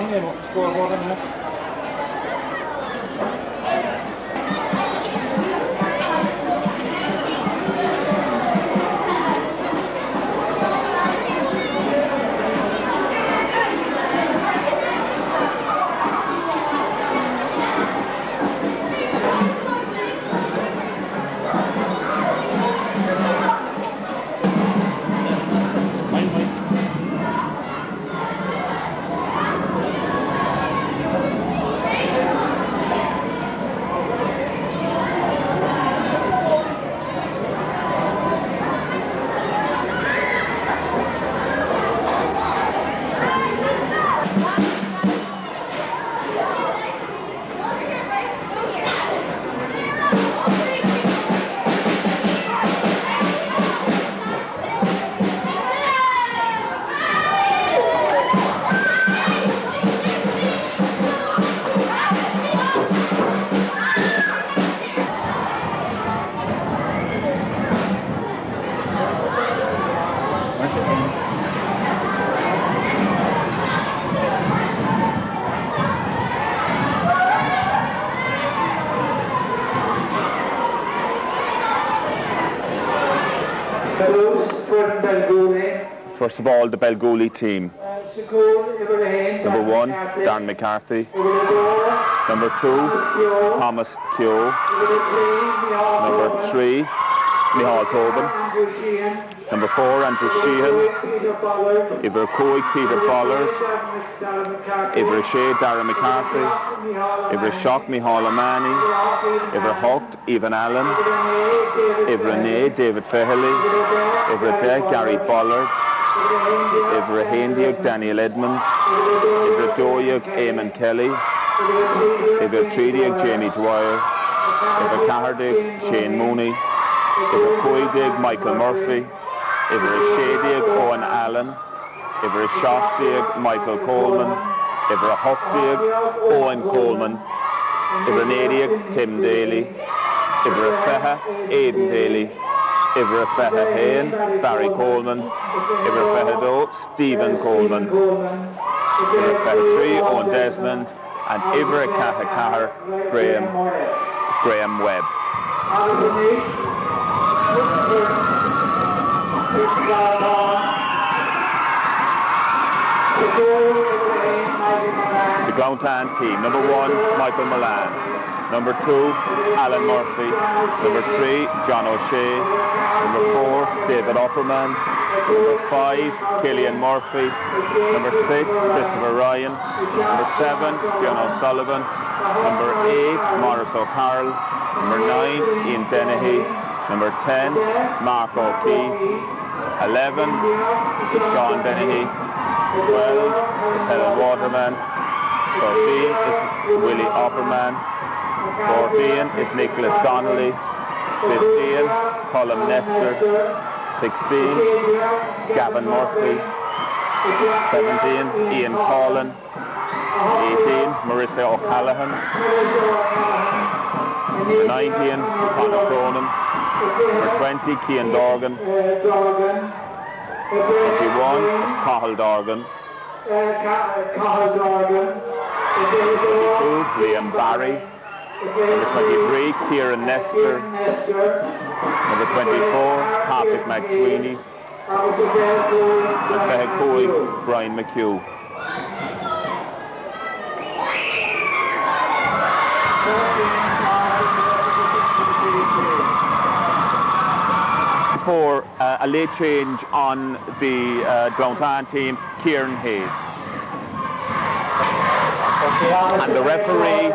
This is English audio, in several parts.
young scoreboard in there. First of all, the Belgooly team. Number 1, Darren McCarthy. Number 2, Tomas Keogh. Number 3, Tobin. Number 4, Andrew Sheehan. Evin Bollard. Darragh McCarthy. Evin Allen. David Fehily. Bollard. Dennehy Edmonds. Eamon Kelly. Dwyer. Mooney. Michael Murphy. Evin Allen. Michael Coleman. Owen Coleman. Tim Daly. Aidan Daly. Sheehan, Barry Coleman, Stephen Coleman, 3, Owen Desmond, and Graham Webb. The Glounthaune team. Number 1, Michael Mullane. Number 2, Alan Murphy. Number 3, John O'Shea. Number 4, David Opperman. Number 5, Killian Murphy. Number 6, Christopher Ryan. Number 7, Fionn O Sullivan. Number 8, Maurice O. Number 9, Ian Dennehy. Number 10, O Keeffe. 11, Sean Dennehy. 12 is Helen Waterman. 13 is Willie Opperman. 14 is Nicholas Donnelly. 15, Colin Nestor. 16, Gavin Murphy. 17, Ian Collin. 18, Maurice O. 19, Conor Cronin. Number 20, Cian Dorgan. 21 is Cahill Dorgan. 22, Liam Barry. Number 23, Kieran Nestor. Number 24, Patrick McSweeney. And Pairc Ui Brian McHugh. For a late change on the Glounthaune team, Kieran Hayes. And the referee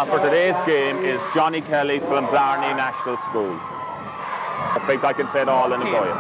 for today's game is Johnny Kelly from Blarney National School. I think I can say it all in a boy.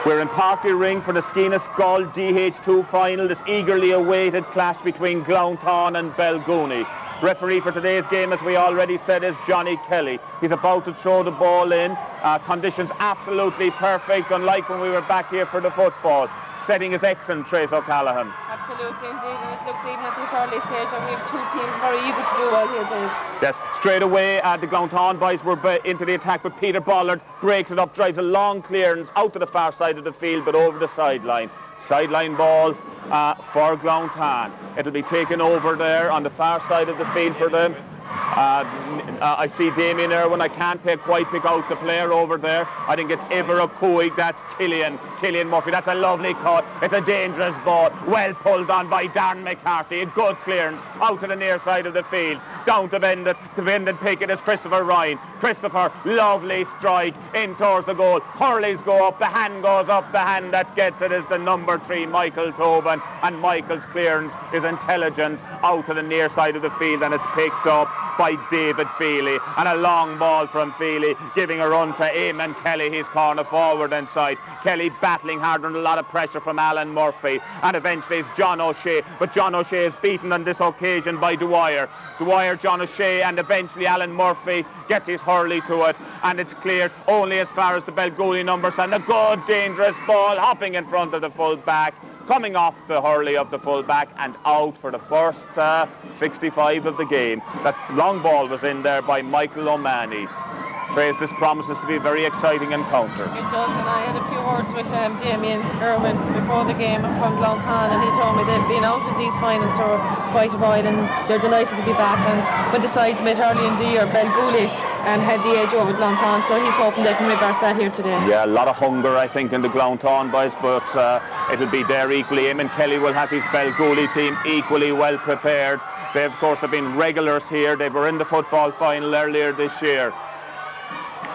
We're in Pairc Ui Rinn for the Scol DH2 final, this eagerly awaited clash between Glounthaune and Belgooly. Referee for today's game, as we already said, is Johnny Kelly. He's about to throw the ball in. Conditions absolutely perfect, unlike when we were back here for the football. Setting is excellent, Trace O'Callaghan. Absolutely, indeed, and it looks even at this early stage that we have two teams very eager to do well here, Dave. Yes, straight away, the Glounthaune boys were into the attack, but Peter Bollard breaks it up, drives a long clearance out to the far side of the field, but over the sideline. Sideline ball for Glounthaune. It'll be taken over there on the far side of the field for them. I see Damien Irwin. I can't quite pick out the player over there. I think it's Evin Allen. That's Killian Murphy. That's a lovely cut. It's a dangerous ball. Well pulled on by Darren McCarthy. A good clearance out to the near side of the field. Down to bend it. To bend and pick it is Christopher Ryan. Christopher, lovely strike in towards the goal. Hurleys go up. The hand goes up. The hand that gets it is the number 3, Michael Tobin. And Michael's clearance is intelligent out to the near side of the field, and it's picked up by David Fehily, and a long ball from Fehily, giving a run to Eamon Kelly, his corner forward inside. Kelly battling hard under a lot of pressure from Alan Murphy, and eventually it's John O'Shea, but John O'Shea is beaten on this occasion by Dwyer, John O'Shea, and eventually Alan Murphy gets his hurley to it, and it's cleared only as far as the Belgooly numbers, and a good dangerous ball hopping in front of the full back, coming off the hurley of the full-back and out for the first 65 of the game. That long ball was in there by Michael O'Mahony. Trace, this promises to be a very exciting encounter. It does, and I had a few words with Damien Irwin before the game from Glounthaune, and he told me they've been out of these finals for quite a while and they're delighted to be back. And when the sides met early in the year, Belgooly had the edge over Glounthaune, so he's hoping they can reverse that here today. Yeah, a lot of hunger, I think, in the Glounthaune boys, but it'll be there equally. Eamon Kelly will have his Belgooly team equally well prepared. They, of course, have been regulars here. They were in the football final earlier this year.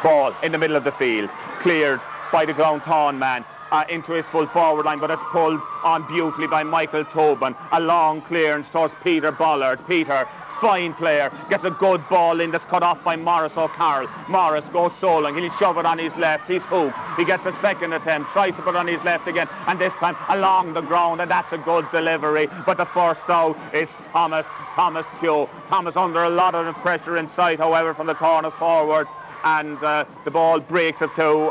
Ball in the middle of the field, cleared by the Glounthaune man into his full forward line, but it's pulled on beautifully by Michael Tobin. A long clearance towards Peter Bollard. Peter, fine player, gets a good ball in that's cut off by Maurice O. Maurice goes solo, he'll shove it on his left, he's hooked, he gets a second attempt, tries to put it on his left again, and this time along the ground, and that's a good delivery, but the first out is Tomas Keogh. Thomas under a lot of pressure inside, however, from the corner forward, and the ball breaks it to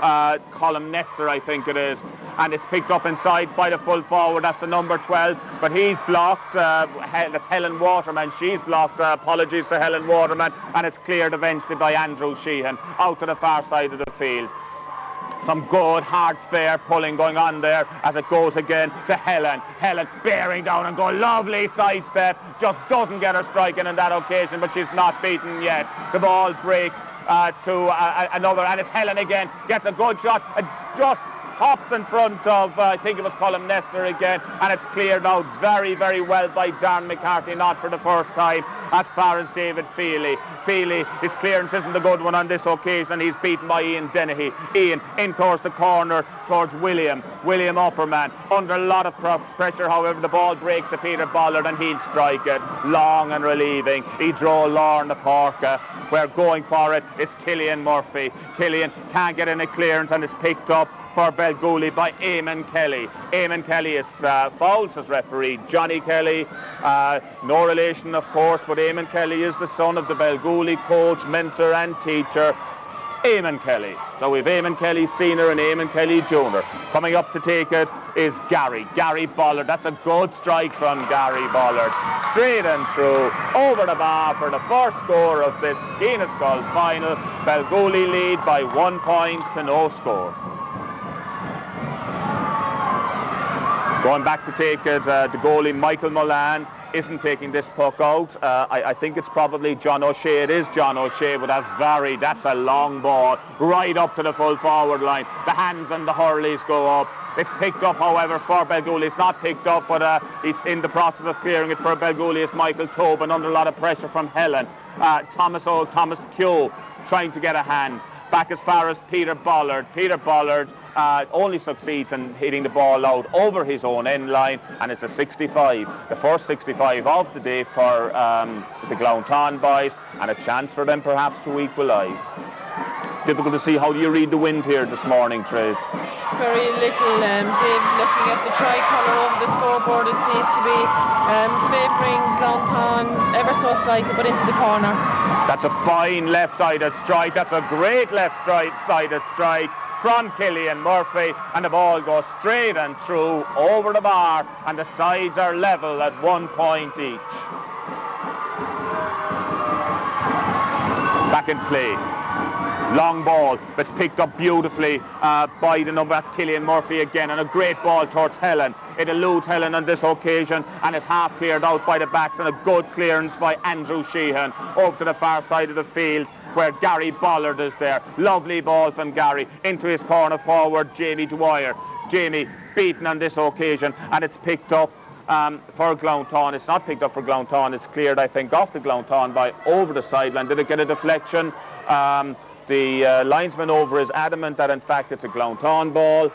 Colm Nestor, I think it is, and it's picked up inside by the full forward. That's the number 12, but he's blocked. That's Helen Waterman. She's blocked. Apologies to Helen Waterman, and it's cleared eventually by Andrew Sheehan out to the far side of the field. Some good, hard, fair pulling going on there as it goes again to Helen. Helen bearing down and go, lovely sidestep. Just doesn't get her strike in on that occasion, but she's not beaten yet. The ball breaks to another, and it's Helen again. Gets a good shot, just hops in front of, I think it was Colm Nestor again, and it's cleared out very, very well by Darragh McCarthy, not for the first time, as far as David Fehily. Fehily, his clearance isn't a good one on this occasion, and he's beaten by Ian Dennehy. Ian in towards the corner, towards William Opperman, under a lot of pressure, however, the ball breaks to Peter Bollard, and he'll strike it, long and relieving. He drew Lorne the Pairc. Where going for it is Killian Murphy. Killian can't get any clearance, and is picked up for Belgooly by Eamon Kelly. Eamon Kelly is fouled, says referee Johnny Kelly. No relation, of course, but Eamon Kelly is the son of the Belgooly coach, mentor and teacher, Eamon Kelly. So we've Eamon Kelly Senior and Eamon Kelly Junior. Coming up to take it is Gary Bollard. That's a good strike from Gary Bollard. Straight and through, over the bar for the first score of this Scol final. Belgooly lead by 1 point to no score. Going back to take it, the goalie Michael Mullane isn't taking this puck out. I think it's probably John O'Shea. It is John O'Shea, but that's a long ball right up to the full forward line. The hands and the hurleys go up. It's picked up, however, for Belgooly. It's not picked up, but he's in the process of clearing it for Belgooly. It's Michael Tobin under a lot of pressure from Helen. Tomas Keogh trying to get a hand. Back as far as Peter Bollard. Peter Bollard only succeeds in hitting the ball out over his own end line, and it's a 65. The first 65 of the day for the Glounthaune boys, and a chance for them perhaps to equalise. Difficult to see. How do you read the wind here this morning, Trace? Very little, Dave. Looking at the tricolour over the scoreboard, it seems to be favouring Glounthaune ever so slightly, but into the corner. That's a fine left-sided strike. That's a great left-sided strike from Killian Murphy, and the ball goes straight and through over the bar, and the sides are level at 1 point each. Back in play. Long ball that's picked up beautifully by the number. That's Killian Murphy again, and a great ball towards Helen. It eludes Helen on this occasion, and it's half cleared out by the backs, and a good clearance by Andrew Sheehan over to the far side of the field, where Gary Bollard is there. Lovely ball from Gary into his corner forward, Jamie Dwyer. Jamie beaten on this occasion, and it's picked up for Glounthaune. It's not picked up for Glounthaune. It's cleared, I think, off the Glounthaune by over the sideline. Did it get a deflection? The linesman over is adamant that, in fact, it's a Glounthaune ball.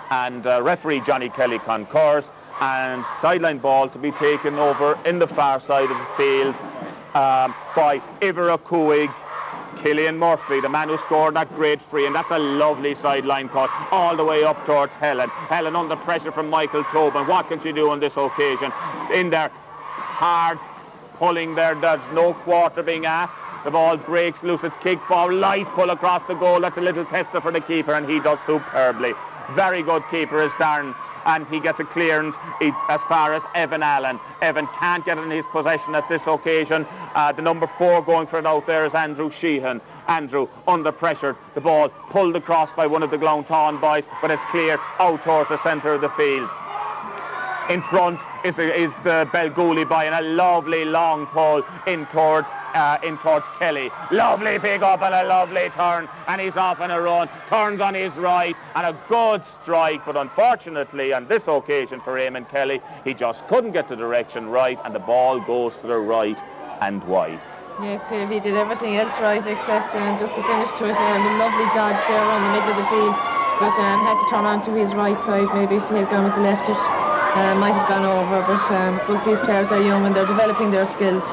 And referee Johnny Kelly concurs. And sideline ball to be taken over in the far side of the field by Pairc Ui Rinn, Killian Murphy, the man who scored that great free, and that's a lovely sideline cut all the way up towards Helen. Helen under pressure from Michael Tobin. What can she do on this occasion? In there, hard pulling there. There's no quarter being asked. The ball breaks loose. It's kicked forward. Nice pull across the goal. That's a little tester for the keeper, and he does superbly. Very good keeper is Darren, and he gets a clearance as far as Evin Allen. Evin can't get in his possession at this occasion. The number 4 going for it out there is Andrew Sheehan. Andrew under pressure. The ball pulled across by one of the Glounthaune boys, but it's cleared out towards the centre of the field. In front is the Belgooly boy, and a lovely long pull in towards Kelly. Lovely pick up and a lovely turn, and he's off on a run. Turns on his right, and a good strike, but unfortunately on this occasion for Eamon Kelly, he just couldn't get the direction right, and the ball goes to the right and wide. Yes, Dave, he did everything else right except just to finish to it. A lovely dodge there around the middle of the field, but had to turn on to his right side. Maybe if he had gone with the left, it might have gone over, but I suppose these players are young and they're developing their skills,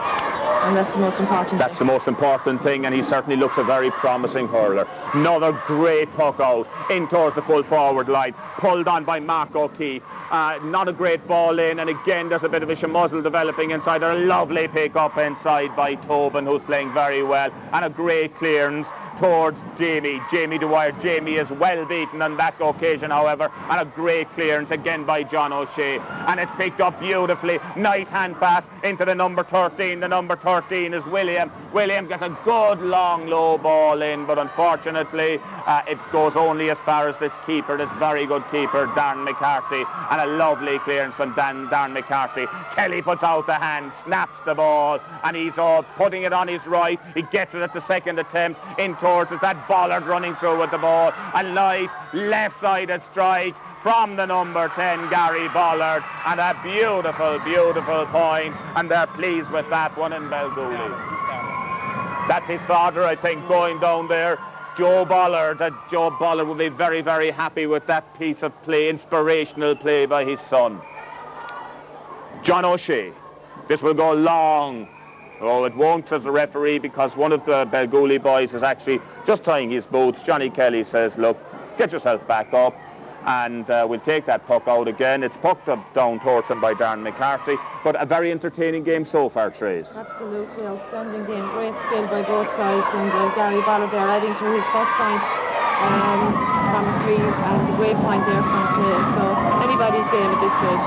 and that's the most important That's thing. the most important thing, and he certainly looks a very promising hurler. Another great puck out in towards the full forward line, pulled on by O Keeffe. Not a great ball in, and again there's a bit of a schmuzzle developing inside. A lovely pick up inside by Tobin, who's playing very well, and a great clearance towards Jamie Dwyer. Jamie is well beaten on that occasion, however, and a great clearance again by John O'Shea, and it's picked up beautifully. Nice hand pass into the number 13. The number 13 is William. William gets a good long low ball in, but unfortunately it goes only as far as this keeper, this very good keeper, Darren McCarthy, and a lovely clearance from Darren McCarthy. Kelly puts out the hand, snaps the ball, and he's putting it on his right. He gets it at the second attempt in towards us. That Bollard running through with the ball. A nice left-sided strike from the number 10, Gary Bollard, and a beautiful, beautiful point, and they're pleased with that one in Belgooly. That's his father, I think, going down there. Joe Bollard will be very, very happy with that piece of play, inspirational play by his son. John O'Shea. This will go long. Oh, it won't, says the referee, because one of the Belgooly boys is actually just tying his boots. Johnny Kelly says, look, get yourself back up, and we'll take that puck out again. It's pucked up down towards him by Darren McCarthy, but a very entertaining game so far, Trace. Absolutely, outstanding game. Great skill by both sides, and Gary Bollard there adding to his first point from a free, and a great point there from play. So anybody's game at this stage.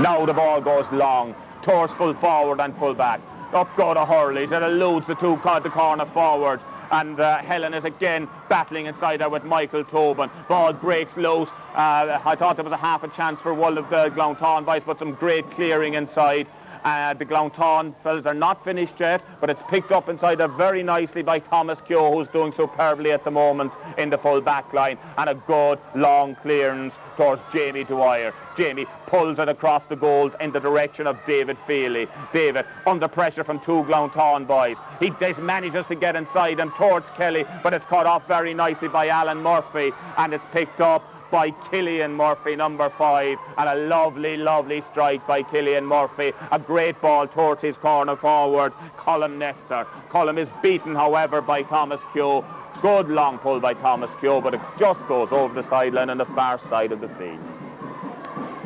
Now the ball goes long towards full forward and full back. Up go the Hurleys. It eludes the corner forward, and Helen is again battling inside there with Michael Tobin. Ball breaks loose. I thought there was a half a chance for one of the Glounthaune boys, but some great clearing inside. The Glounthaune fellas are not finished yet, but it's picked up inside there very nicely by Tomas Keogh, who's doing superbly at the moment in the full back line, and a good long clearance towards Jamie Dwyer. Jamie pulls it across the goals in the direction of David Fehily. David under pressure from 2 Glounthaune boys. He manages to get inside him towards Kelly, but it's cut off very nicely by Alan Murphy, and it's picked up by Killian Murphy, number 5, and a lovely, lovely strike by Killian Murphy. A great ball towards his corner forward, Colm Nestor. Colm is beaten, however, by Tomas Keogh. Good long pull by Tomas Keogh, but it just goes over the sideline on the far side of the field.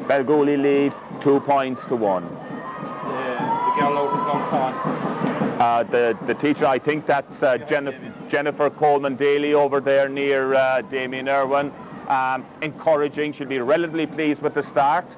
Belgooly lead 2 points to 1. The girl over Glounthaune. The teacher, I think that's Jennifer Coleman Daly over there near Damien Irwin. Encouraging. She'll be relatively pleased with the start.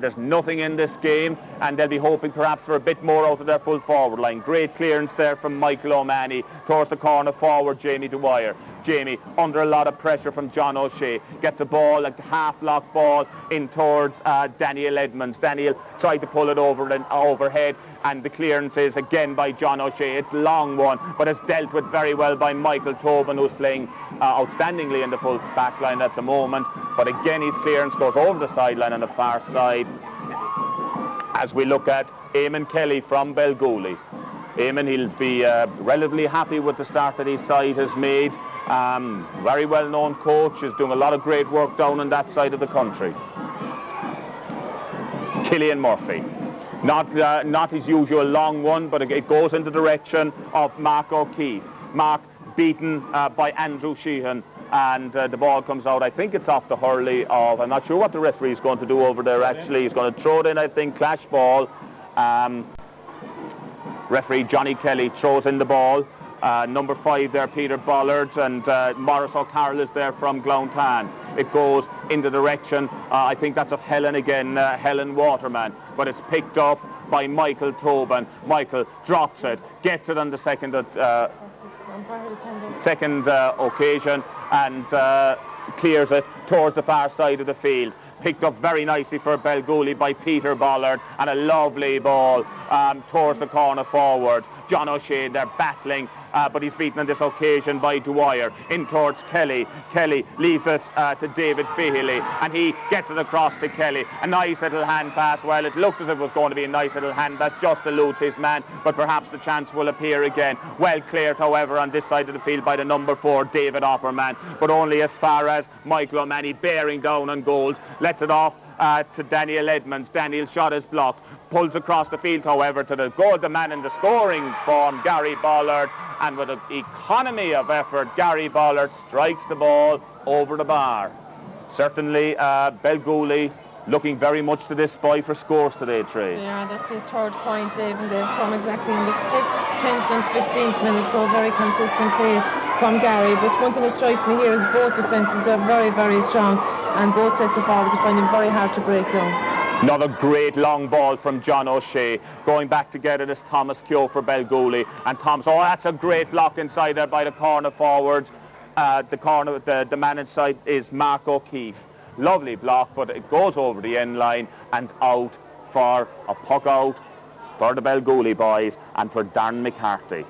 There's nothing in this game, and they'll be hoping perhaps for a bit more out of their full forward line. Great clearance there from Michael O'Mahony towards the corner forward, Jamie Dwyer. Jamie under a lot of pressure from John O'Shea. Gets a ball, a half-lock ball in towards Daniel Edmonds. Daniel tried to pull it over and overhead, and the clearance is again by John O'Shea. It's long one, but it's dealt with very well by Michael Tobin, who's playing outstandingly in the full back line at the moment. But again, his clearance goes over the sideline on the far side. As we look at Eamon Kelly from Belgooly. Eamon, he'll be relatively happy with the start that his side has made. Very well-known coach, is doing a lot of great work down on that side of the country. Killian Murphy. Not his usual long one, but it goes in the direction of Mark O Keeffe. Mark beaten by Andrew Sheehan, and the ball comes out. I think it's off the hurley of, I'm not sure what the referee is going to do over there actually. He's going to throw it in, I think, clash ball. Referee Johnny Kelly throws in the ball. Number 5 there, Peter Bollard, and Maurice O is there from Glounthaune. It goes in the direction, I think that's of Helen again, Helen Waterman, but it's picked up by Michael Tobin. Michael drops it, gets it on the second occasion, and clears it towards the far side of the field. Picked up very nicely for Belgooly by Peter Bollard, and a lovely ball towards the corner forward. John O'Shea, they're battling, but he's beaten on this occasion by Dwyer. In towards Kelly. Kelly leaves it to David Fehily, and he gets it across to Kelly. A nice little hand pass. Well, it looked as if it was going to be a nice little hand pass, just eludes his man, but perhaps the chance will appear again. Well cleared, however, on this side of the field by the number 4, David Opperman, but only as far as Michael O'Mahony, bearing down on goals. Lets it off to Daniel Edmonds. Daniel shot is blocked. Pulls across the field, however, to the goal, the man in the scoring form, Gary Bollard, and with an economy of effort, Gary Bollard strikes the ball over the bar. Certainly, Belgooly looking very much to this boy for scores today, Trace. Yeah, that's his 3rd point, Dave, and they've come exactly in the 10th and 15th minute, so very consistent play from Gary. But one thing that strikes me here is both defences, they're very, very strong, and both sets of forwards are finding very hard to break down. Another great long ball from John O'Shea. Going back to get it is Tomas Keogh for Belgooly. And Tom's, oh, that's a great block inside there by the corner forward. The man inside is Mark O Keeffe. Lovely block, but it goes over the end line and out for a puck out for the Belgooly boys and for Darren McCarthy.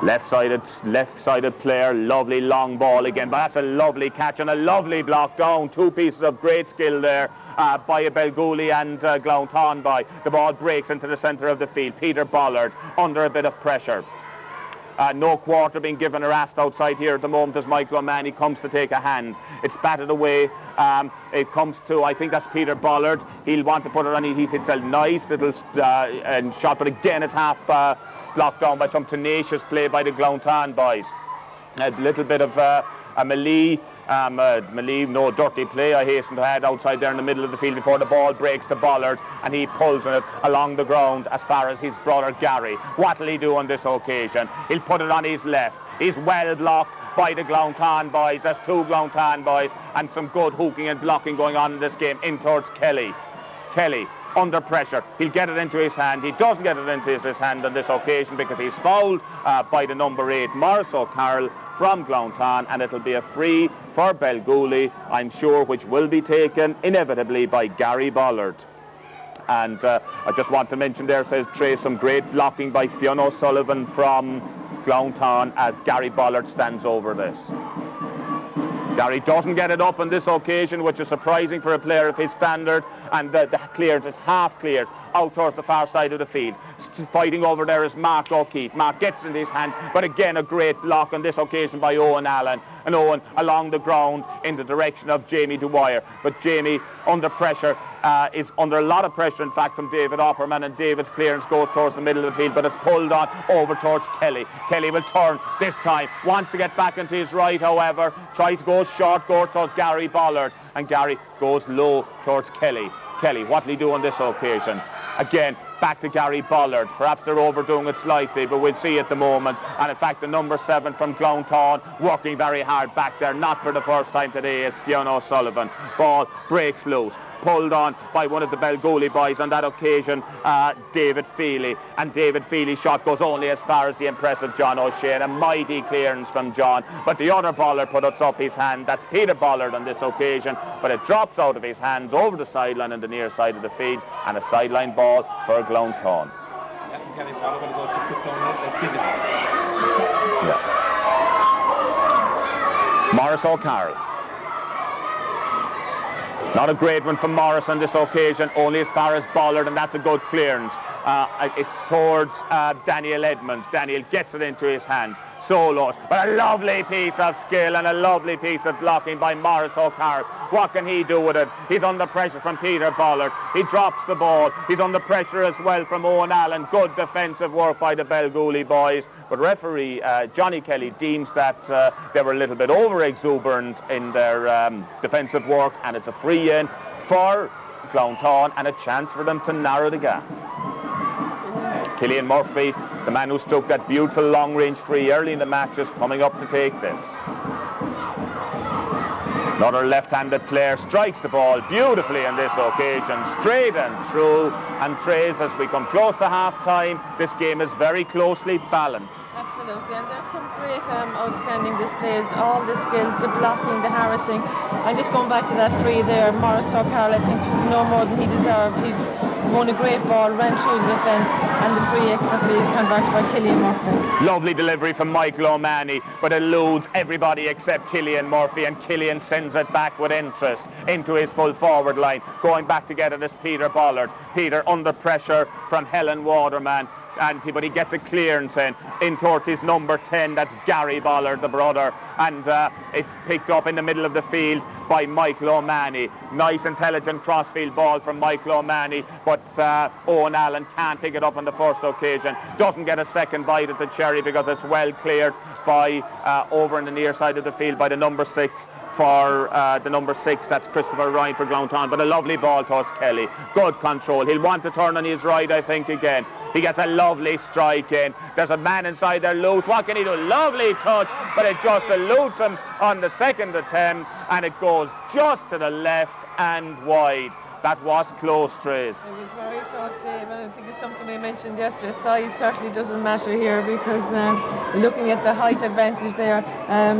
Left-sided player, lovely long ball again, but that's a lovely catch and a lovely block down. 2 pieces of great skill there by a Belgooly and Glounthaune boy. The ball breaks into the centre of the field. Peter Bollard under a bit of pressure. No quarter being given or asked outside here at the moment as Michael O'Mahony comes to take a hand. It's batted away. It comes to, I think that's Peter Bollard. He'll want to put it on. He hits a nice little shot, but again it's half blocked down by some tenacious play by the Glounthaune boys. A little bit of a melee, no dirty play, I hasten to add, outside there in the middle of the field before the ball breaks to Bollard, and he pulls it along the ground as far as his brother Gary. What'll he do on this occasion? He'll put it on his left. He's well blocked by the Glounthaune boys. There's 2 Glounthaune boys, and some good hooking and blocking going on in this game. In towards Kelly. Kelly under pressure. He'll get it into his hand. He doesn't get it into his hand on this occasion because he's fouled by the number 8, Maurice O from Glounthaune, and it'll be a free for Belgooly, I'm sure, which will be taken inevitably by Gary Bollard. And I just want to mention there, says Trey, some great blocking by Fionn O Sullivan from Glounthaune as Gary Bollard stands over this. Gary doesn't get it up on this occasion, which is surprising for a player of his standard, and the clearance is half cleared out towards the far side of the field. Fighting over there is Mark O Keeffe. Mark gets it in his hand, but again a great block on this occasion by Evin Allen. And Owen along the ground in the direction of Jamie Dwyer. But Jamie, under pressure, is under a lot of pressure, in fact, from David Opperman, and David's clearance goes towards the middle of the field, but it's pulled on over towards Kelly. Kelly will turn this time, wants to get back into his right, however, tries to go short, goes towards Gary Bollard, and Gary goes low towards Kelly. Kelly, what will he do on this occasion? Again, back to Gary Bollard. Perhaps they're overdoing it slightly, but we'll see at the moment. And in fact, the number 7 from Glounthaune working very hard back there, not for the first time today, is Fionn O Sullivan. Ball breaks loose. pulled on by one of the Belgooly boys on that occasion, David Fehily. And David Feely's shot goes only as far as the impressive John O'Shea. A mighty clearance from John, but the other Bollard puts up his hand. That's Peter Bollard on this occasion, but it drops out of his hands over the sideline on the near side of the field, and a sideline ball for Glounthaune. Maurice O. Carroll. Not a great one from Maurice on this occasion, only as far as Bollard, and that's a good clearance. It's towards Daniel Edmonds. Daniel gets it into his hand, solos, but a lovely piece of skill and a lovely piece of blocking by Maurice O'Carroll. What can he do with it? He's under pressure from Peter Bollard. He drops the ball. He's under pressure as well from Evin Allen. Good defensive work by the Belgooly boys. But referee Johnny Kelly deems that they were a little bit over-exuberant in their defensive work, and it's a free in for Glounthaune and a chance for them to narrow the gap. Killian Murphy, the man who struck that beautiful long-range free early in the match, is coming up to take this. Another left-handed player strikes the ball beautifully on this occasion, straight and through, and trays as we come close to half-time. This game is very closely balanced. Absolutely, and there's some great outstanding displays, all the skills, the blocking, the harassing. And just going back to that free there, Maurice O'Carroll, I think it was no more than he deserved. He won a great ball, ran through the defence, and the free expertly converted by Killian Murphy. Lovely delivery from Michael O'Mahony, but eludes everybody except Killian Murphy, and Killian sends it back with interest into his full forward line. Going back to get it is Peter Bollard. Peter under pressure from Helen Waterman. But he gets a clearance in towards his number 10, that's Gary Bollard, the brother, and it's picked up in the middle of the field by Michael O'Mahony. Nice intelligent crossfield ball from Michael O'Mahony, but Evin Allen can't pick it up on the first occasion. Doesn't get a second bite at the cherry because it's well cleared by over in the near side of the field by the number 6 for the number 6, that's Christopher Ryan for Glounthaune. But a lovely ball towards Kelly. Good control. He'll want to turn on his right, I think, again. He gets a lovely strike in. There's a man inside there loose. What can he do? Lovely touch, but it just eludes him on the second attempt, and it goes just to the left and wide. That was close, Trace. It was very close, Dave, and I think it's something we mentioned yesterday. Size certainly doesn't matter here because looking at the height advantage there,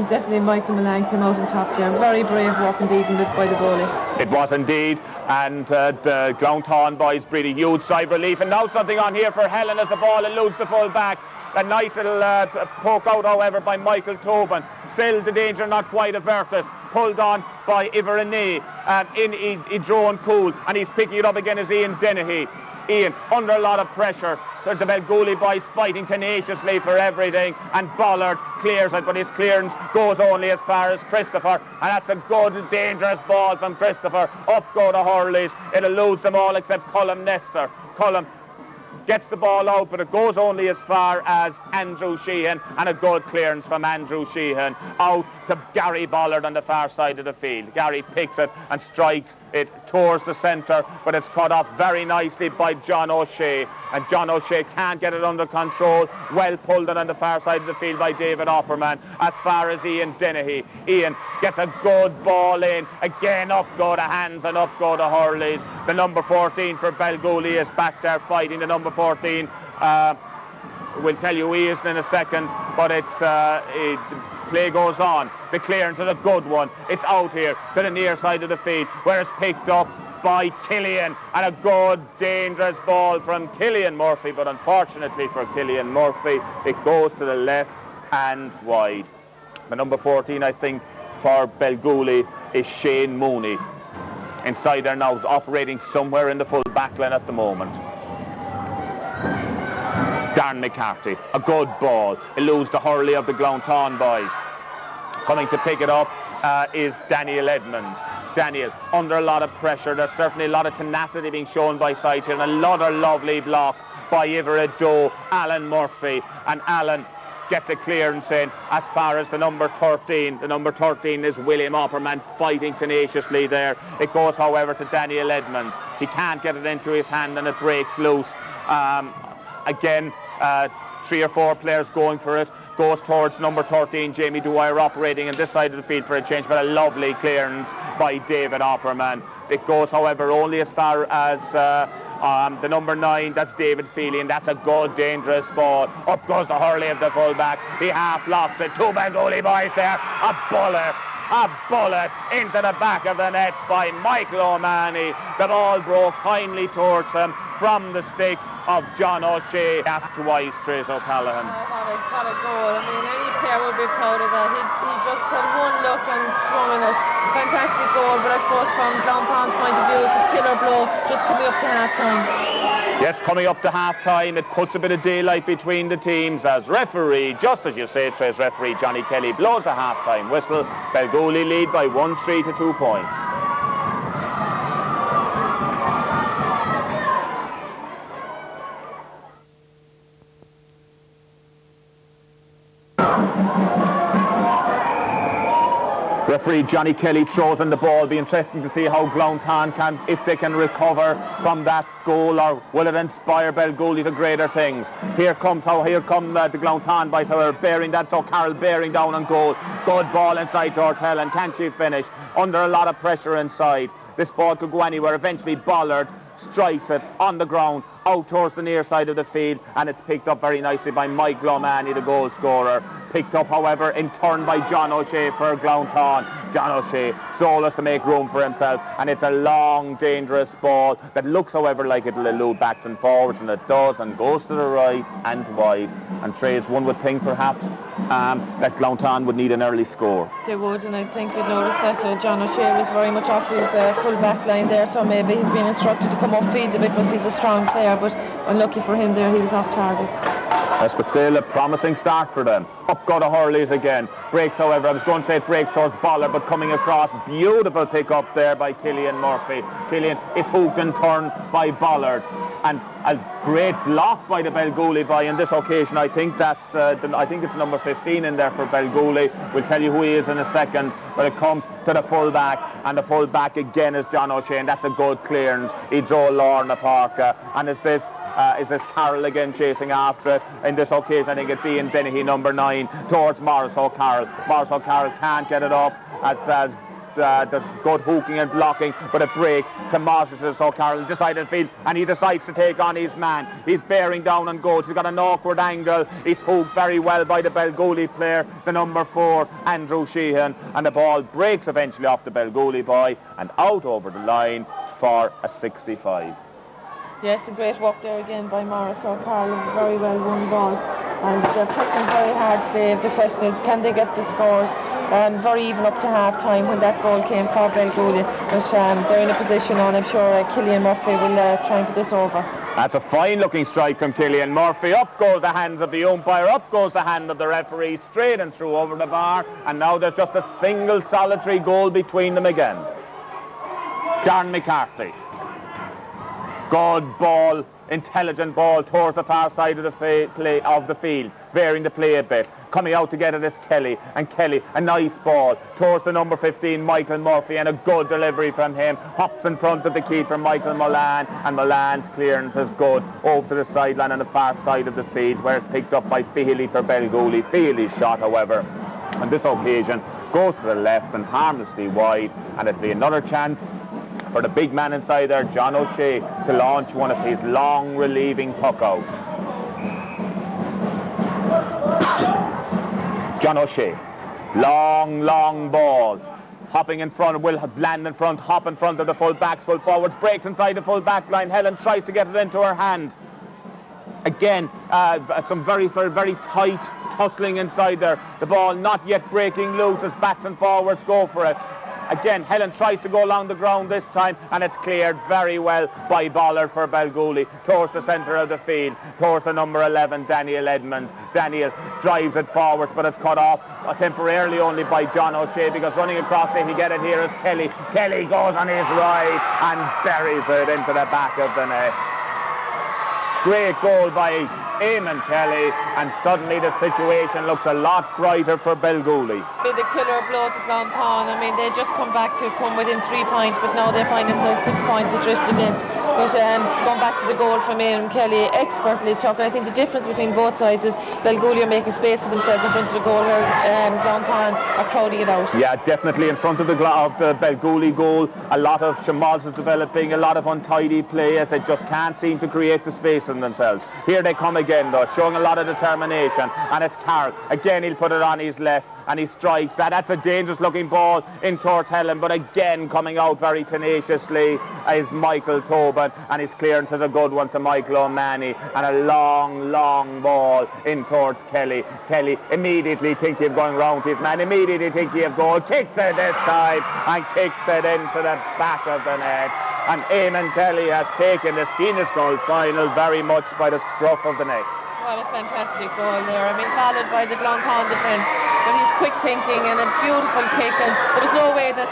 definitely Michael Mullane came out on top there. Very brave work indeed by the goalie. It was indeed, and the Glounthaune boys breathe a huge sigh of relief. And now something on here for Helen as the ball eludes the full back. A nice little poke out, however, by Michael Tobin. Still the danger not quite averted. Pulled on by Evin Allen, he drone cool, and he's picking it up again as Ian Dennehy. Ian under a lot of pressure, so the Belgooly boys fighting tenaciously for everything, and Bollard clears it, but his clearance goes only as far as Christopher, and that's a good dangerous ball from Christopher. Up go the Hurleys. It eludes them all except Colm Nestor. Colm gets the ball out, but it goes only as far as Andrew Sheehan, and a good clearance from Andrew Sheehan out to Gary Bollard on the far side of the field. Gary picks it and strikes it towards the centre, but it's cut off very nicely by John O'Shea, and John O'Shea can't get it under control. Well pulled it on the far side of the field by David Opperman as far as Ian Dennehy. Ian gets a good ball in. Again, up go the hands and up go the Hurleys. The number 14 for Belgooly is back there fighting. The number 14, we'll tell you who he is in a second, but it's play goes on. The clearance is a good one. It's out here to the near side of the field, where it's picked up by Killian, and a good dangerous ball from Killian Murphy, but unfortunately for Killian Murphy it goes to the left and wide. The number 14, I think, for Belgooly is Shane Mooney. Inside there now, operating somewhere in the full back line at the moment. Darren McCarthy, a good ball, eludes the Hurley of the Glounthaune boys. Coming to pick it up is Daniel Edmonds. Daniel under a lot of pressure. There's certainly a lot of tenacity being shown by sides here, and another lovely block by Evin Allen Murphy, and Allen gets a clearance in as far as the number 13. The number 13 is William Opperman, fighting tenaciously there. It goes, however, to Daniel Edmonds. He can't get it into his hand, and it breaks loose. Again, 3 or 4 players going for it. Goes towards number 13, Jamie Dwyer, operating on this side of the field for a change, but a lovely clearance by David Opperman. It goes, however, only as far as the number 9, that's David Fehily, and that's a good, dangerous ball. Up goes the Hurling of the full-back. He half locks it. 2 Belgooly boys there. A bullet into the back of the net by Michael O'Mahony. The ball broke kindly towards him from the stick of John O'Shea. That's twice, Trace O'Callaghan. What a goal. I mean, any player would be proud of that. He just had one look and swung in it. Fantastic goal, but I suppose from Glounthane's point of view, it's a killer blow just coming up to half-time. Yes, coming up to half-time, it puts a bit of daylight between the teams as referee, just as you say, Trace, referee Johnny Kelly blows the half-time whistle. Belgooly lead by 1-3 to 2 points. Referee Johnny Kelly throws in the ball. Be interesting to see how Glounthaune can, if they can recover from that goal, or will it inspire Belgooly to greater things. Here come the Glounthaune boys, however, bearing that, so Carroll bearing down on goal. Good ball inside towards Helen. Can she finish? Under a lot of pressure inside. This ball could go anywhere. Eventually Bollard strikes it on the ground out towards the near side of the field, and it's picked up very nicely by Michael O'Mahony, the goal scorer. Picked up, however, in turn by John O'Shea for Glounthaune. John O'Shea stole us to make room for himself, and it's a long, dangerous ball that looks, however, like it'll elude backs and forwards, and it does, and goes to the right and wide. And Trace, one would think perhaps that Glounthaune would need an early score. They would, and I think you'd notice that John O'Shea was very much off his full back line there, so maybe he's been instructed to come upfield a bit because he's a strong player, but unlucky for him there, he was off target. Yes, but still a promising start for them. Up go the Hurleys again. Breaks, however, I was going to say it breaks towards Bollard, but coming across, beautiful pick up there by Killian Murphy. Killian is hooked and turned by Bollard. And a great block by the Belgooly boy on this occasion. I think that's I think it's number 15 in there for Belgooly. We'll tell you who he is in a second. But it comes to the full-back, and the full-back again is John O'Shea, and that's a good clearance. He drew Lorna Parker, and is this Carroll again chasing after it? In this occasion, I think it's Ian Dennehy, number 9, towards Maurice O. Maurice O. can't get it up as there's good hooking and blocking, but it breaks to Maurice O. Carroll just side of the field, and he decides to take on his man. He's bearing down on goals. He's got an awkward angle. He's hooked very well by the Belgooly player, the number 4, Andrew Sheehan, and the ball breaks eventually off the Belgooly boy and out over the line for a 65. Yes, a great work there again by Maurice O'Carroll. Very well won ball, and they're pressing very hard today. The question is, can they get the scores? Very even up to half time when that goal came for Belgooly, but they're in a position, and I'm sure Killian Murphy will try and put this over. That's a fine looking strike from Killian Murphy. Up goes the hands of the umpire, up goes the hand of the referee, straight and through over the bar, and now there's just a single solitary goal between them again. Darren McCarthy. Good ball, intelligent ball towards the far side of the field, varying the play a bit. Coming out to get it is Kelly, and Kelly, a nice ball towards the number 15, Michael Murphy, and a good delivery from him. Hops in front of the keeper, Michael Mullane, and Mullane's clearance is good over to the sideline on the far side of the field, where it's picked up by Fehily for Belgooly. Fehily's shot, however, on this occasion, goes to the left and harmlessly wide, and it'll be another chance for the big man inside there, John O'Shea, to launch one of his long relieving puck-outs. John O'Shea, long ball, hopping in front, will land in front, hop in front of the full-backs, full forwards, breaks inside the full-back line. Helen tries to get it into her hand. Again, some very tight tussling inside there. The ball not yet breaking loose as backs and forwards go for it. Again, Helen tries to go along the ground this time, and it's cleared very well by Bollard for Belgooly towards the centre of the field, towards the number 11, Daniel Edmonds. Daniel drives it forwards, but it's cut off temporarily only by John O'Shea, because running across there, he get it here is Kelly. Kelly goes on his right and buries it into the back of the net. Great goal by Eamon Kelly, and suddenly the situation looks a lot brighter for Belgooly. Be the killer blow to Glounthaune. I mean, they just come within 3 points, but now they find themselves 6 points adrift again. But going back to the goal from Eamon Kelly, expertly took. I think the difference between both sides is Belgooly are making space for themselves in front of the goal, where Glounthaune are crowding it out. Yeah, definitely in front of the Belgooly goal. A lot of shamals is developing, a lot of untidy play as they just can't seem to create the space for themselves. Here they come again though, showing a lot of determination, and it's Carroll. Again he'll put it on his left and he strikes that. That's a dangerous looking ball in towards Helen, but again coming out very tenaciously is Michael Tobin, and his clearance is a good one to Michael O'Mahony, and a long ball in towards Kelly. Kelly immediately thinking of going round his man, immediately thinking of goal, kicks it this time and kicks it into the back of the net. And Eamon Kelly has taken the Scol final very much by the scruff of the neck. What a fantastic goal there. I mean, followed by the Glounthaune defence. But he's quick thinking and a beautiful kick, and there was no way that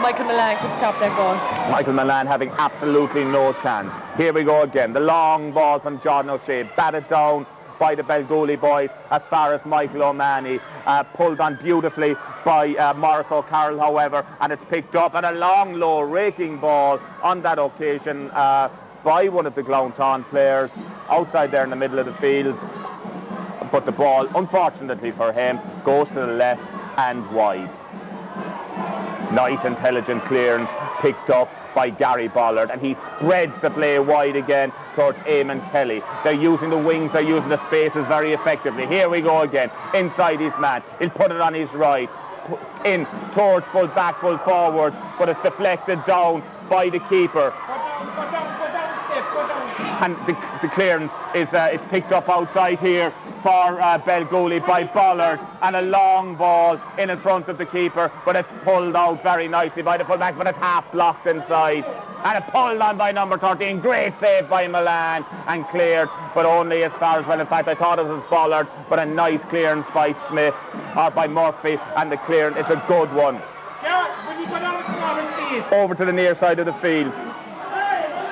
Michael Mullane could stop that goal. Michael Mullane having absolutely no chance. Here we go again. The long ball from John O'Shea, batted down by the Belgooly boys as far as Michael O'Mahony, pulled on beautifully by Maurice O, however, and it's picked up, and a long, low, raking ball on that occasion by one of the Glounthaune players outside there in the middle of the field. But the ball, unfortunately for him, goes to the left and wide. Nice, intelligent clearance picked up by Gary Bollard, and he spreads the play wide again towards Eamon Kelly. They're using the wings, they're using the spaces very effectively. Here we go again, inside his man. He'll put it on his right, in towards full back, full forward, but it's deflected down by the keeper. And the clearance is it's picked up outside here for Belgooly by Bollard, and a long ball in front of the keeper, but it's pulled out very nicely by the fullback, but it's half blocked inside, and it pulled on by number 13. Great save by Mullane and cleared, but only as far as, well, in fact I thought it was Bollard, but a nice clearance by Smith or by Murphy, and the clearance, it's a good one. Over to the near side of the field,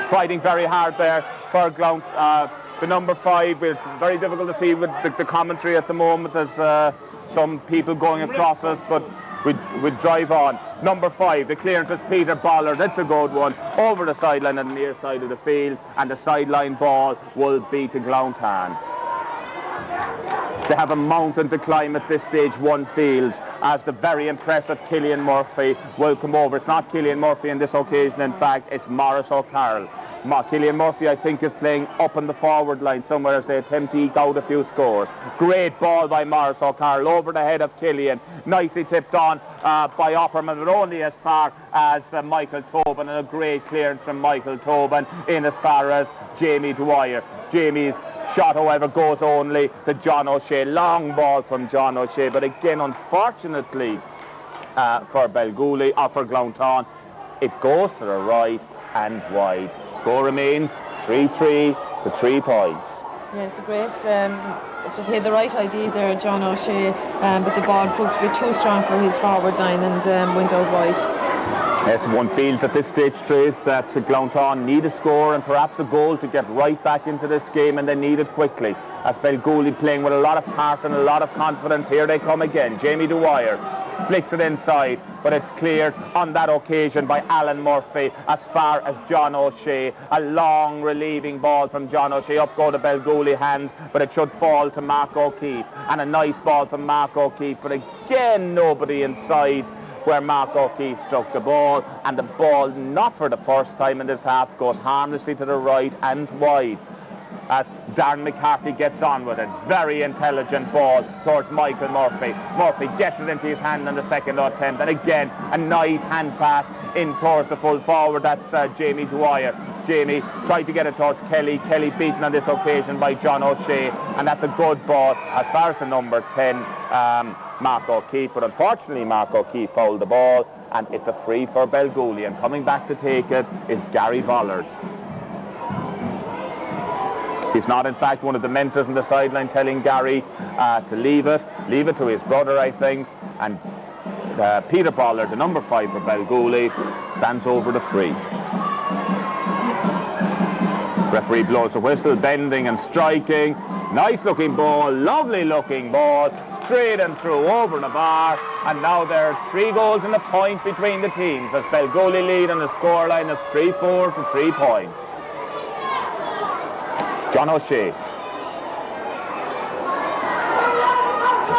fighting very hard there for Glounthaune. The number 5, it's very difficult to see with the commentary at the moment. There's some people going across us, but we drive on. Number 5, the clearance is Peter Bollard. That's a good one. Over the sideline on the near side of the field, and the sideline ball will be to Glounthaune. They have a mountain to climb at this stage, one feels, as the very impressive Killian Murphy will come over. It's not Killian Murphy on this occasion, in fact, it's Maurice O. Killian Murphy, I think, is playing up on the forward line somewhere as they attempt to eke out a few scores. Great ball by Maurice O. over the head of Killian. Nicely tipped on by Opperman, but only as far as Michael Tobin, and a great clearance from Michael Tobin in as far as Jamie Dwyer. Jamie's shot, however, goes only to John O'Shea. Long ball from John O'Shea, but again, unfortunately for Belgooly, or for Glounthaune, it goes to the right and wide. Score remains 3-3 to 3 points. Yeah, it's a great, he had the right idea there, John O'Shea, but the ball proved to be too strong for his forward line and went out wide. Yes, one feels at this stage, Trace, that Glounthaune need a score and perhaps a goal to get right back into this game, and they need it quickly. As Belgooly playing with a lot of heart and a lot of confidence. Here they come again. Jamie Dwyer flicks it inside, but it's cleared on that occasion by Alan Murphy as far as John O'Shea. A long relieving ball from John O'Shea. Up go the Belgooly hands, but it should fall to Mark O'Keeffe. And a nice ball from Mark O'Keeffe, but again nobody inside where Mark O'Keeffe struck the ball, and the ball, not for the first time in this half, goes harmlessly to the right and wide as Darren McCarthy gets on with it. Very intelligent ball towards Michael Murphy. Murphy gets it into his hand on the second attempt, and again a nice hand pass in towards the full forward. That's Jamie Dwyer. Jamie tried to get it towards Kelly. Kelly beaten on this occasion by John O'Shea, and that's a good ball as far as the number 10, Mark O'Keeffe. But unfortunately Mark O'Keeffe fouled the ball, and it's a free for Belgooly, and coming back to take it is Gary Bollard. He's not, in fact, one of the mentors on the sideline telling Gary to leave it to his brother, I think. And Peter Bollard, the number 5 for Belgooly, stands over the free. Referee blows a whistle, bending and striking. Nice looking ball, lovely looking ball, straight and through over the bar, and now there are 3 goals in the point between the teams as Belgooly lead on a scoreline of 3-4 to 3 points. John O'Shea.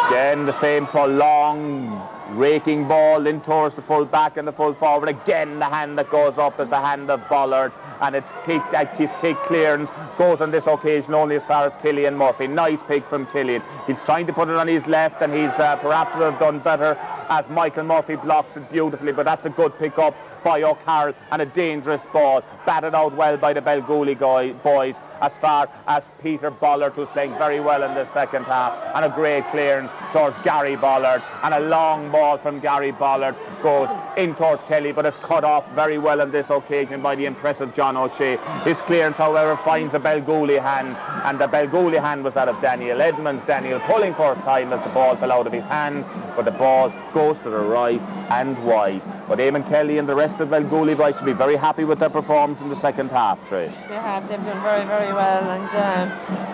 Again the same long raking ball in towards the full back and the full forward. Again the hand that goes up is the hand of Bollard, and his kick clearance goes on this occasion only as far as Killian Murphy. Nice pick from Killian. He's trying to put it on his left, and he's perhaps would have done better as Michael Murphy blocks it beautifully, but that's a good pick up by O'Carroll, and a dangerous ball batted out well by the Belgooly boys as far as Peter Bollard, who's playing very well in the second half, and a great clearance towards Gary Bollard, and a long ball from Gary Bollard goes in towards Kelly, but it's cut off very well on this occasion by the impressive John O'Shea. His clearance, however, finds a Belgooly hand, and the Belgooly hand was that of Daniel Edmonds. Daniel pulling for his time as the ball fell out of his hand, but the ball goes to the right and wide. But Eamon Kelly and the rest of Belgooly boys should be very happy with their performance in the second half, Trace. They have. They've done very, very well, and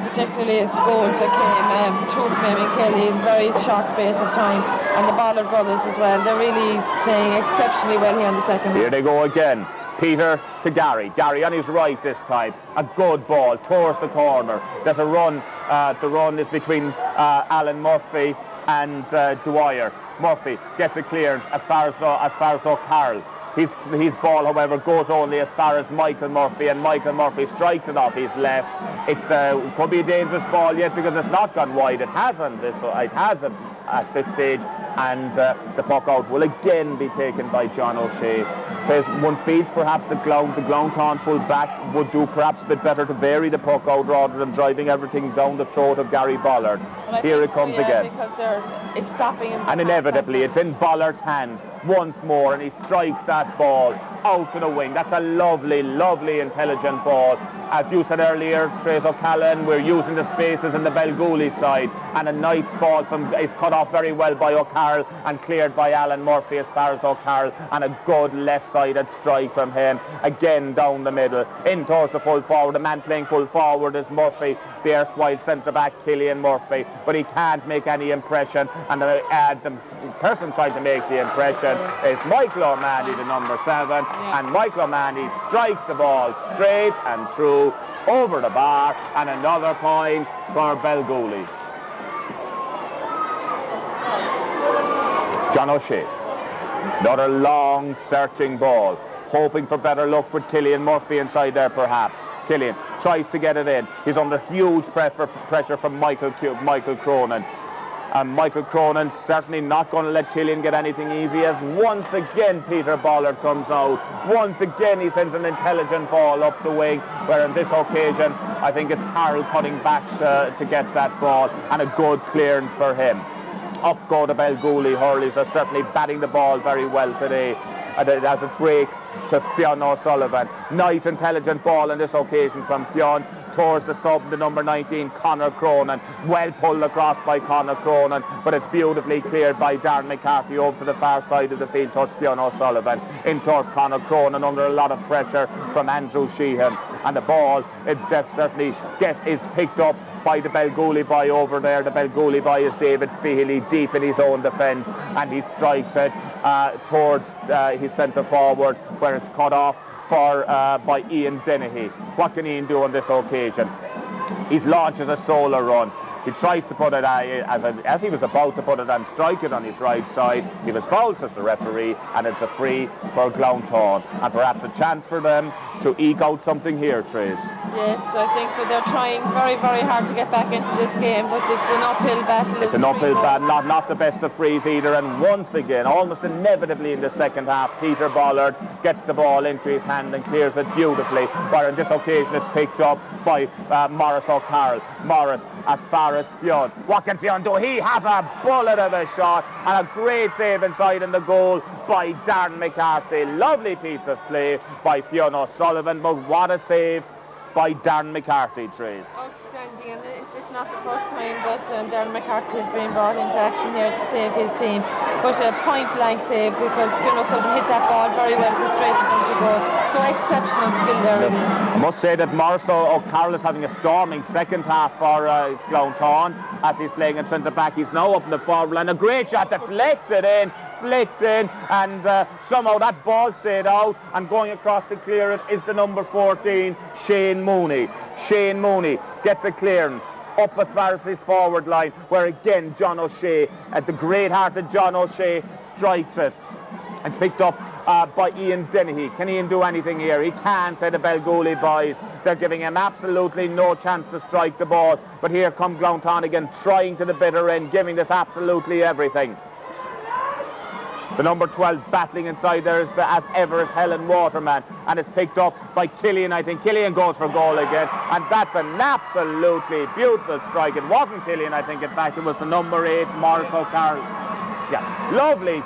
particularly the goals that came through from Eamon Kelly in very short space of time, and the Bollard brothers as well. They're really playing exceptionally well here in the second half. Here they go again. Peter to Gary. Gary on his right this time. A good ball towards the corner. There's a run. The run is between Alan Murphy and Dwyer. Murphy gets a clearance as far as O'Carroll. His ball, however, goes only as far as Michael Murphy, and Michael Murphy strikes it off his left. It could be a dangerous ball yet because it's not gone wide. It hasn't. It hasn't at this stage, and the puck out will again be taken by John O'Shea. Says one feels perhaps the Glounthaune full back would do perhaps a bit better to vary the puck out rather than driving everything down the throat of Gary Bollard. Here it comes again. Because it's stopping. And inevitably it's in Bollard's hand once more, and he strikes that ball out to the wing. That's a lovely, lovely, intelligent ball. As you said earlier, Trace O'Callaghan, we're using the spaces in the Belgooly side, and a nice ball is cut off very well by O'Carroll and cleared by Alan Murphy as far as O'Carroll, and a good left-sided strike from him. Again down the middle, in towards the full forward. The man playing full forward is Murphy, the erstwhile centre-back Killian Murphy, but he can't make any impression, and the person trying to make the impression is Michael O'Mahony, the number 7, and Michael O'Mahony strikes the ball straight and through over the bar, and another point for Belgooly. John O'Shea, another long searching ball, hoping for better luck with Killian Murphy inside there perhaps. Killian tries to get it in. He's under huge pressure from Michael Cronin. And Michael Cronin certainly not going to let Killian get anything easy, as once again Peter Bollard comes out. Once again he sends an intelligent ball up the wing, where on this occasion I think it's Carroll cutting back to get that ball, and a good clearance for him. Up go the Belgooly hurlers are certainly batting the ball very well today, as it breaks to Fionn O Sullivan. Nice intelligent ball on this occasion from Fionn towards the sub, the number 19, Conor Cronin. Well pulled across by Conor Cronin, but it's beautifully cleared by Darren McCarthy over to the far side of the field towards Fionn O Sullivan. In towards Conor Cronin under a lot of pressure from Andrew Sheehan. And the ball, certainly is picked up by the Belgooly boy over there. The Belgooly boy is David Fehily, deep in his own defence, and he strikes it towards his centre forward, where it's cut off by Ian Dennehy. What can Ian do on this occasion? He launches a solo run. He tries to put it as he was about to put it and strike it on his right side. He was fouled, says the referee, and it's a free for Glounthaune, and perhaps a chance for them to eke out something here, Trace. Yes, I think that they're trying very, very hard to get back into this game, but it's an uphill battle. It's an uphill battle, not the best of frees either, and once again, almost inevitably in the second half, Peter Bollard gets the ball into his hand and clears it beautifully, where on this occasion it's picked up by Maurice O'Carroll. Maurice as far as Fionn. What can Fionn do? He has a bullet of a shot, and a great save inside in the goal by Darren McCarthy. Lovely piece of play by Fionn O Sullivan, but what a save by Darren McCarthy, Trace. Outstanding disappointing, and it's not the first time that Darren McCarthy has been brought into action here to save his team. But a point-blank save, because Fionn O Sullivan hit that ball very well to straight in front of goal. So exceptional skill there, really. I must say that Maurice O carroll is having a storming second half for Glounthaune as he's playing in centre-back. He's now up in the forward line. A great shot deflected in, flicked in, and somehow that ball stayed out, and going across to clear it is the number 14, Shane Mooney. Shane Mooney gets a clearance up as far as his forward line, where again John O'Shea, at the great-hearted John O'Shea, strikes it. It's picked up by Ian Dennehy. Can Ian do anything here? He can, say the Belgooly boys. They're giving him absolutely no chance to strike the ball. But here come Glounthaune again, trying to the bitter end, giving this absolutely everything. The number 12 battling inside there is, as ever, is Helen Waterman, and it's picked up by Killian. I think Killian goes for goal again, and that's an absolutely beautiful strike. It wasn't Killian, I think, in fact, it was the number 8, Maurice O carroll. Yeah, lovely,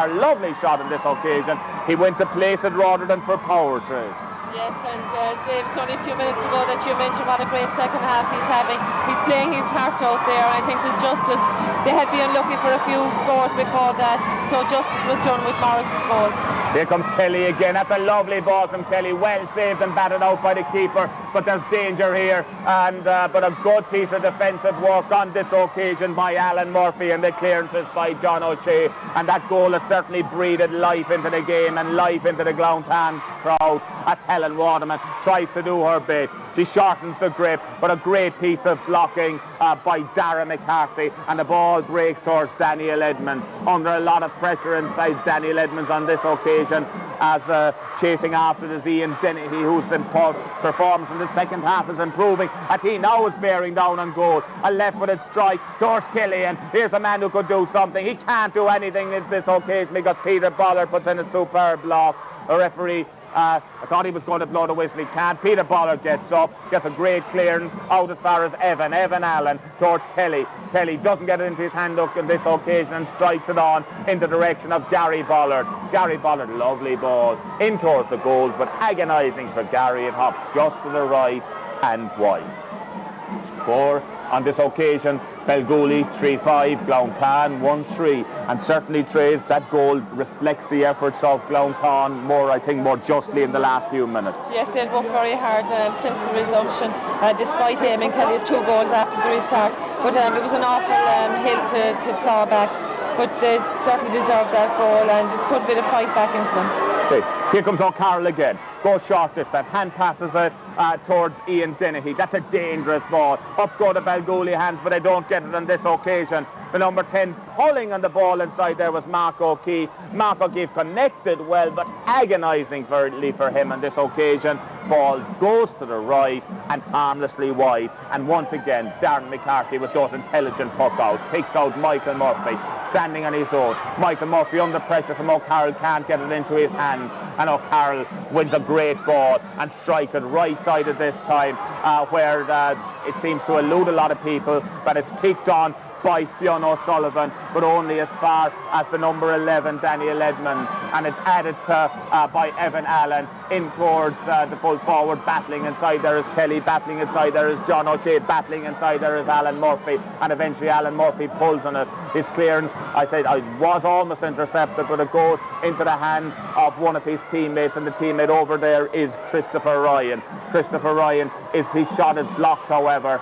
a lovely shot on this occasion. He went to place it rather than for power trays. Yes, and Dave, it's only a few minutes ago that you mentioned what a great second half he's having. He's playing his heart out there. I think it's justice. They had been unlucky for a few scores before that, so justice was done with Maurice's goal. Here comes Kelly again. That's a lovely ball from Kelly. Well saved and batted out by the keeper, but there's danger here. And but a good piece of defensive work on this occasion by Alan Murphy, and the clearances by John O'Shea. And that goal has certainly breathed life into the game and life into the Glounthaune crowd as Helen Waterman tries to do her bit. She shortens the grip, but a great piece of blocking by Darragh McCarthy, and the ball breaks towards Daniel Edmonds. Under a lot of pressure inside Daniel Edmonds on this occasion, as chasing after the Ian Dennehy, whose performance in the second half is improving, as he now is bearing down on goal. A left-footed strike towards Killian. Here's a man who could do something. He can't do anything in this occasion because Peter Bollard puts in a superb block. A referee, I thought he was going to blow the whistle. He can't. Peter Bollard gets up, gets a great clearance out as far as Evin Allen towards Kelly. Kelly doesn't get it into his hand hook on this occasion and strikes it on in the direction of Gary Bollard. Gary Bollard, lovely ball in towards the goals, but agonising for Gary. It hops just to the right and wide. Score on this occasion, Belgooly 3-5, Glounthaune 1-3, and certainly, Trace, that goal reflects the efforts of Glounthaune more, I think, more justly in the last few minutes. Yes, they've worked very hard since the resumption, despite Eamon Kelly's 2 goals after the restart. But it was an awful hill to claw back, but they certainly deserved that goal, and it's put a bit of fight back into them. Okay, here comes O carroll again. Goes short this time. Hand passes it towards Ian Dennehy. That's a dangerous ball. Up go the Belgooly hands, but they don't get it on this occasion. The number 10 pulling on the ball inside there was Pairc Ui Rinn. Pairc Ui Rinn connected well, but agonising for him on this occasion. Ball goes to the right and harmlessly wide. And once again, Darren McCarthy with those intelligent puck outs picks out Michael Murphy, standing on his own. Michael Murphy under pressure from O carroll, can't get it into his hand, and O carroll wins a great ball and strikes it right sided this time, where it seems to elude a lot of people, but it's kicked on by Fionn O Sullivan, but only as far as the number 11, Daniel Edmonds, and it's added to by Evin Allen in towards the full forward. Battling inside there is Kelly, battling inside there is John O'Shea, battling inside there is Alan Murphy, and eventually Alan Murphy pulls on it. His clearance, I said, it was almost intercepted, but it goes into the hand of one of his teammates, and the teammate over there is Christopher Ryan. Christopher Ryan, his shot is blocked, however.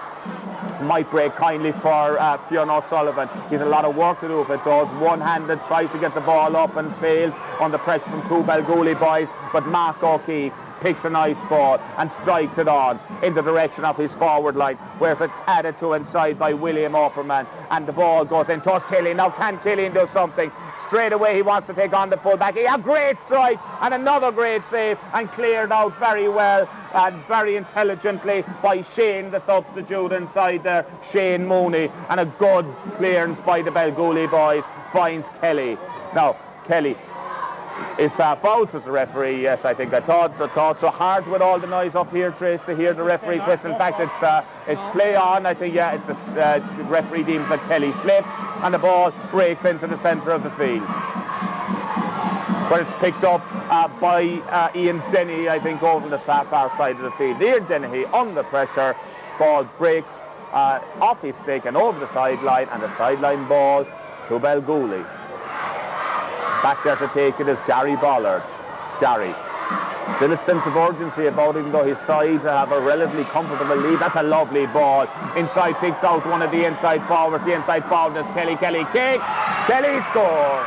Might break kindly for Fionn O Sullivan. He's a lot of work to do if it does. One-handed, tries to get the ball up and fails under pressure from 2 Belgooly boys, but Pairc Ui Rinn picks a nice ball and strikes it on in the direction of his forward line, where it's added to inside by William Opperman, and the ball goes in towards Killian. Now can Killian do something? Straight away he wants to take on the fullback. A great strike and another great save, and cleared out very well and very intelligently by Shane, the substitute inside there, Shane Mooney, and a good clearance by the Belgooly boys finds Kelly. Now Kelly is fouls as the referee. Yes, I think I thought so. Hard with all the noise up here, Trace, to hear the referee's whistle. In fact, it's play on. I think, yeah, it's the referee deems that Kelly slipped, and the ball breaks into the centre of the field, where it's picked up by Ian Dennehy, I think, over the far side of the field. Ian Dennehy under pressure ball breaks off his stick and over the sideline, and the sideline ball to Belgooly. Back there to take it is Gary Bollard. Gary. Still a sense of urgency about it, even though his sides have a relatively comfortable lead. That's a lovely ball. Inside picks out one of the inside forwards. The inside forward is Kelly. Kelly kicks. Kelly scores.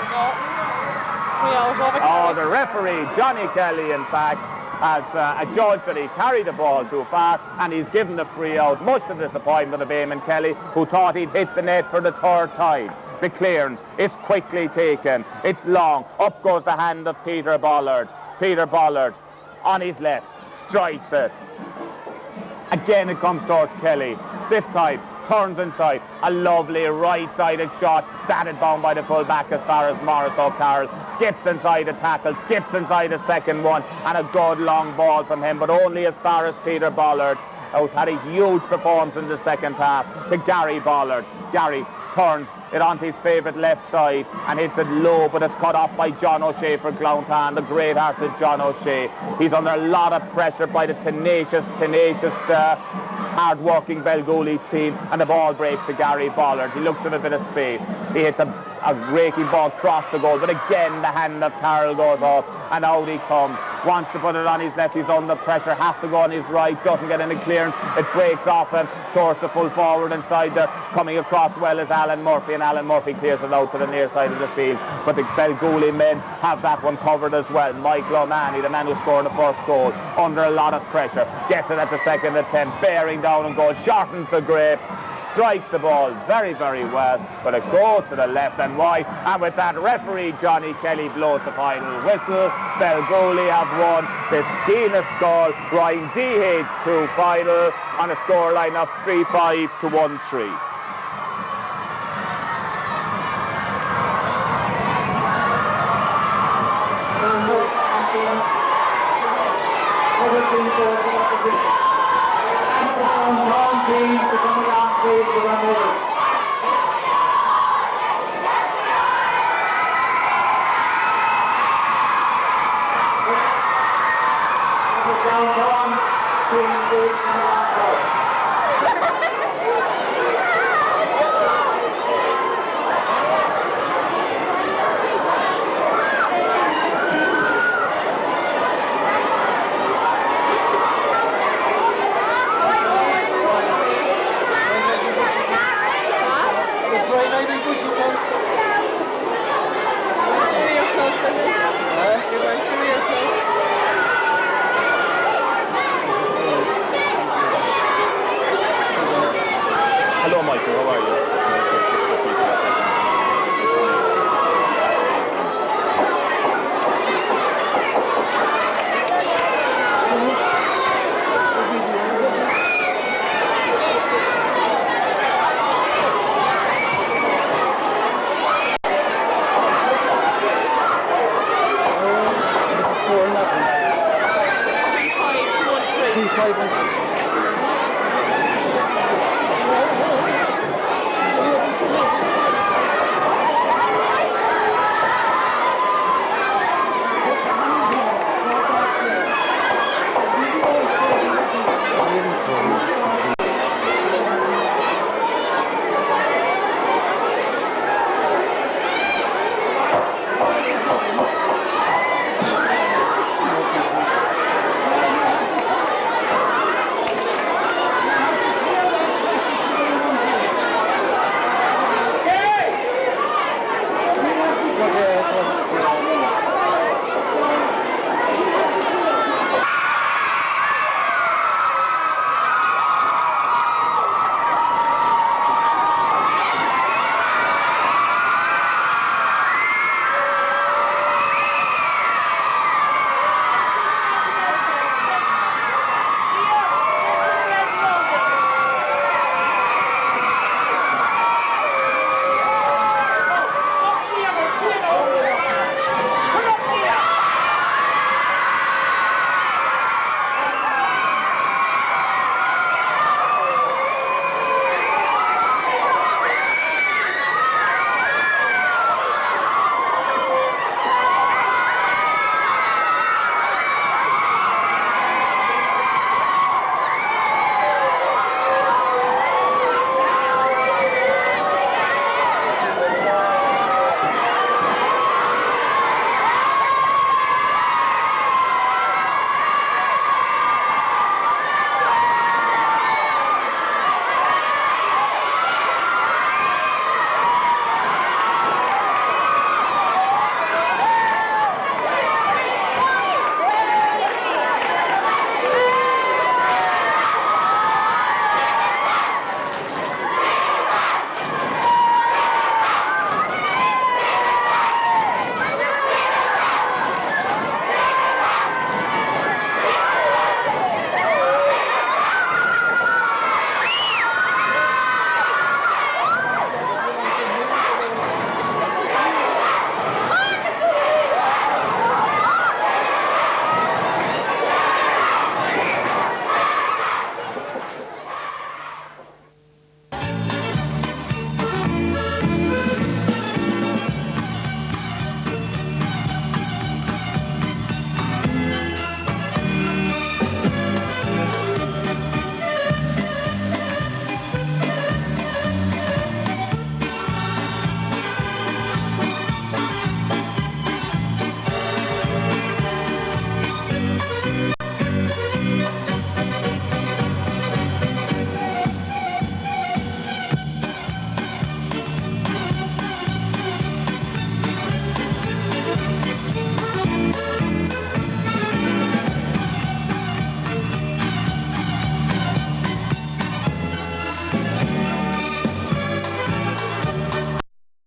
Oh, the referee, Johnny Kelly, in fact, has adjudged that he carried the ball too far, and he's given the free out. Much to the disappointment of Eamon Kelly, who thought he'd hit the net for the third time. The clearance is quickly taken. It's long. Up goes the hand of Peter Bollard. Peter Bollard on his left strikes it. Again it comes towards Kelly. This time turns inside. A lovely right-sided shot, batted down by the full-back as far as Maurice O. Skips inside a tackle, skips inside a second one, and a good long ball from him, but only as far as Peter Bollard, who's had a huge performance in the second half, to Gary Bollard. Gary turns it onto his favourite left side and hits it low, but it's cut off by John O'Shea for Glounthaune, the great-hearted John O'Shea. He's under a lot of pressure by the tenacious, hard-working Belgooly team, and the ball breaks to Gary Bollard. He looks at a bit of space. He hits a raking ball across the goal, but again the hand of Carroll goes up, and out he comes. Wants to put it on his left, he's under pressure, has to go on his right, doesn't get any clearance. It breaks off him towards the full forward inside there. Coming across well is Alan Murphy, and Alan Murphy clears it out to the near side of the field. But the Belgooly men have that one covered as well. Michael O'Mahony, the man who scored the first goal, under a lot of pressure, gets it at the second attempt, bearing down and goal, shortens the grape, strikes the ball very, very well, but it goes to the left and wide, and with that referee Johnny Kelly blows the final whistle. Belgooly have won the Sciath Scol Ryan DH2 final on a scoreline of 3-5 to 1-3. Hello, Michael, how are you?